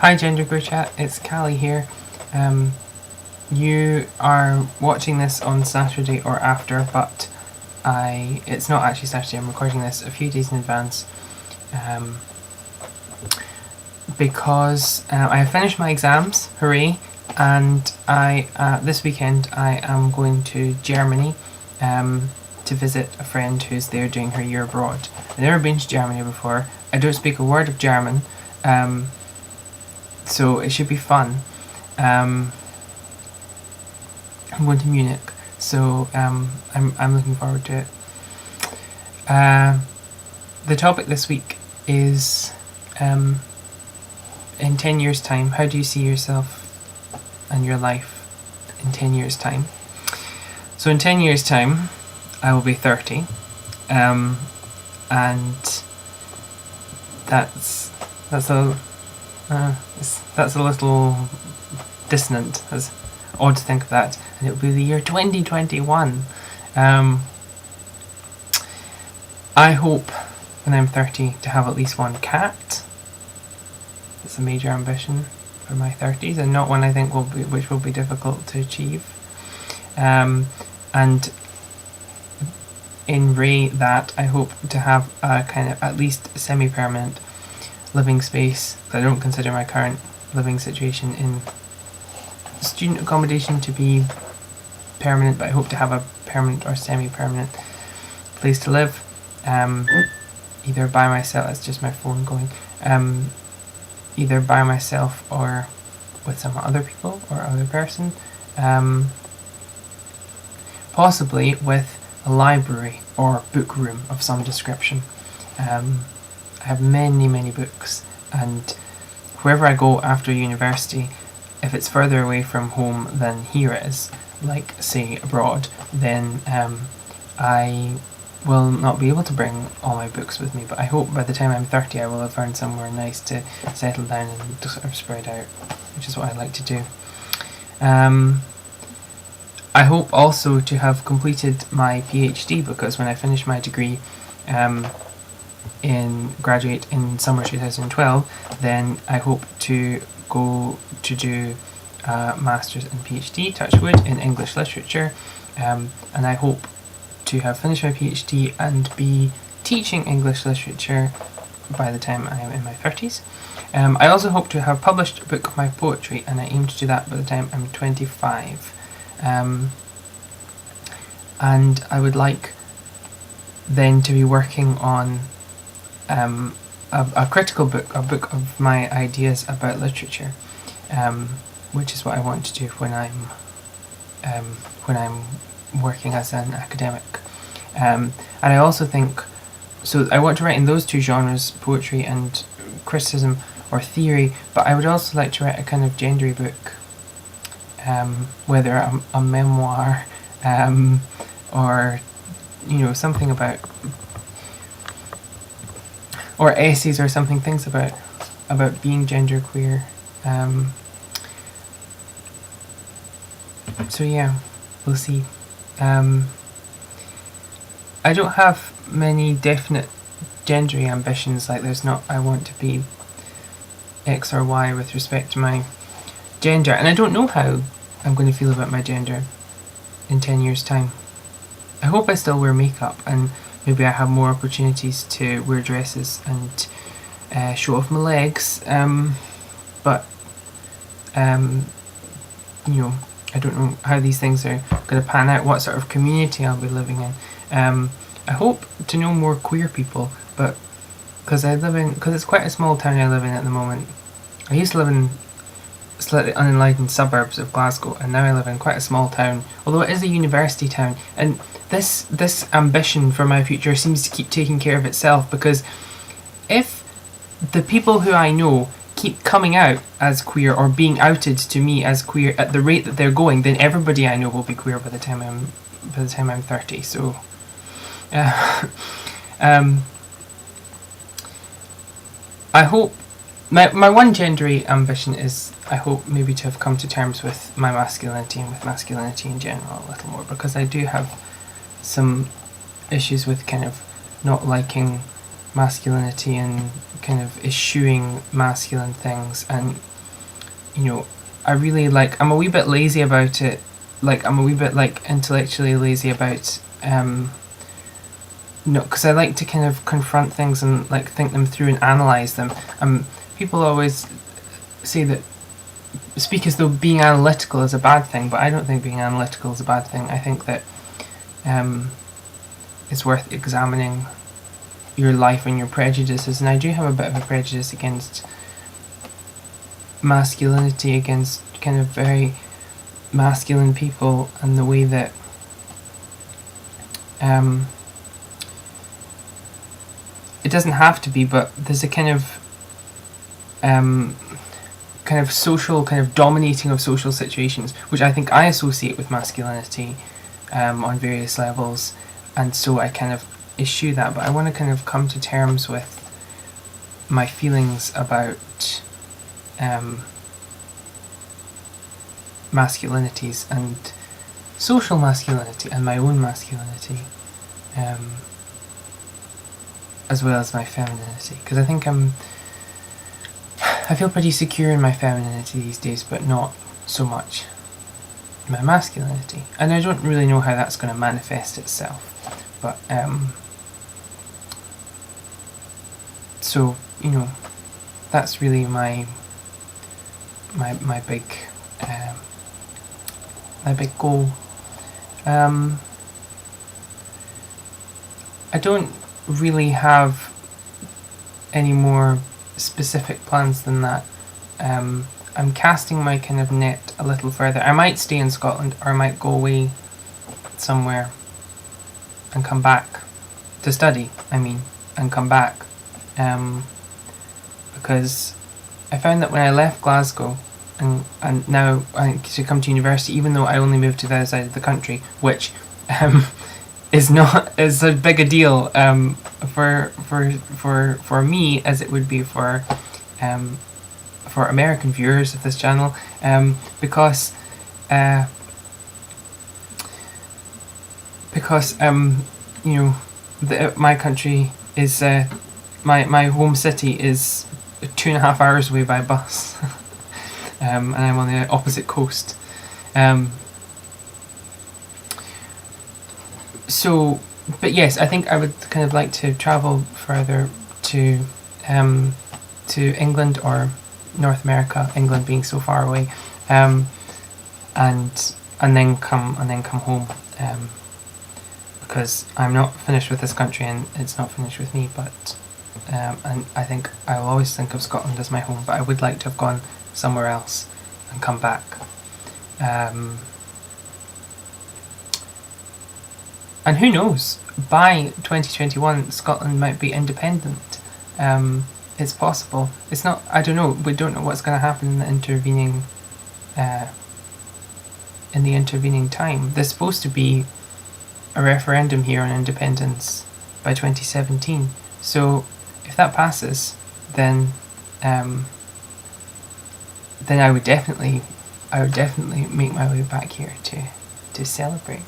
Hi GenderqueerChat, it's Callie here. You are watching this on Saturday or after, but it's not actually Saturday. I'm recording this a few days in advance because I have finished my exams, hooray, and this weekend I am going to Germany to visit a friend who's there doing her year abroad. I've never been to Germany before. I don't speak a word of German, so it should be fun. I'm going to Munich, so I'm looking forward to it. The topic this week is in 10 years' time, how do you see yourself and your life in 10 years' time? So in 10 years' time, I will be 30, and that's a little dissonant. It's odd to think of that, and it will be the year 2021. I hope when I'm 30 to have at least one cat. It's a major ambition for my 30s, and not one I think which will be difficult to achieve. And in that, I hope to have a kind of at least semi-permanent living space. I don't consider my current living situation in student accommodation to be permanent, but I hope to have a permanent or semi-permanent place to live, either by myself. It's just my phone going. Either by myself or with some other people or other person, possibly with a library or book room of some description. I have many books, and wherever I go after university, if it's further away from home than here is, like say abroad, then I will not be able to bring all my books with me, but I hope by the time I'm 30 I will have found somewhere nice to settle down and just sort of spread out, which is what I like to do. I hope also to have completed my PhD, because when I finish my degree graduate in summer 2012, then I hope to go to do a Masters and PhD, touch wood, in English literature, and I hope to have finished my PhD and be teaching English literature by the time I am in my 30s. I also hope to have published a book of my poetry, and I aim to do that by the time I'm 25. And I would like then to be working on a critical book, a book of my ideas about literature, which is what I want to do when I'm working as an academic. And I also think, so I want to write in those two genres, poetry and criticism or theory, but I would also like to write a kind of gendery book, whether a memoir, or something about, or essays or something, things about being genderqueer. So yeah, we'll see. I don't have many definite gendery ambitions, like there's not I want to be X or Y with respect to my gender, and I don't know how I'm going to feel about my gender in 10 years' time. I hope I still wear makeup, and maybe I have more opportunities to wear dresses and show off my legs, but I don't know how these things are going to pan out, what sort of community I'll be living in. I hope to know more queer people, but because it's quite a small town I live in at the moment. I used to live in slightly unenlightened suburbs of Glasgow, and now I live in quite a small town, although it is a university town, and this ambition for my future seems to keep taking care of itself, because if the people who I know keep coming out as queer or being outed to me as queer at the rate that they're going, then everybody I know will be queer by the time I'm 30. So I hope my one gendery ambition is, I hope maybe to have come to terms with my masculinity and with masculinity in general a little more, because I do have some issues with kind of not liking masculinity and kind of eschewing masculine things, and you know, I really like, I'm a wee bit lazy about it. Like, I'm a wee bit, like, intellectually lazy about, no, because I like to kind of confront things and, like, think them through and analyse them. People always say that, speak as though being analytical is a bad thing, but I don't think being analytical is a bad thing. I think that it's worth examining your life and your prejudices, and I do have a bit of a prejudice against masculinity, against kind of very masculine people, and the way that it doesn't have to be, but there's a kind of social, kind of dominating of social situations, which I think I associate with masculinity on various levels, and so I kind of eschew that. But I want to kind of come to terms with my feelings about masculinities and social masculinity and my own masculinity, as well as my femininity, because I think I feel pretty secure in my femininity these days, but not so much in my masculinity, and I don't really know how that's going to manifest itself, but so, you know, that's really my big goal. I don't really have any more specific plans than that. I'm casting my kind of net a little further. I might stay in Scotland, or I might go away somewhere and come back to study, and come back, because I found that when I left Glasgow and now I to come to university, even though I only moved to the other side of the country, which is not as a big a deal for me as it would be for American viewers of this channel, because you know, my country is my home city is 2.5 hours away by bus. And I'm on the opposite coast. So, but yes, I think I would kind of like to travel further to England or North America, England being so far away, and then come home, because I'm not finished with this country and it's not finished with me. But and I think I will always think of Scotland as my home, but I would like to have gone somewhere else and come back. And who knows, by 2021 Scotland might be independent. It's possible. It's not, I don't know, we don't know what's going to happen in the intervening time. There's supposed to be a referendum here on independence by 2017. So if that passes, then I would definitely make my way back here to celebrate.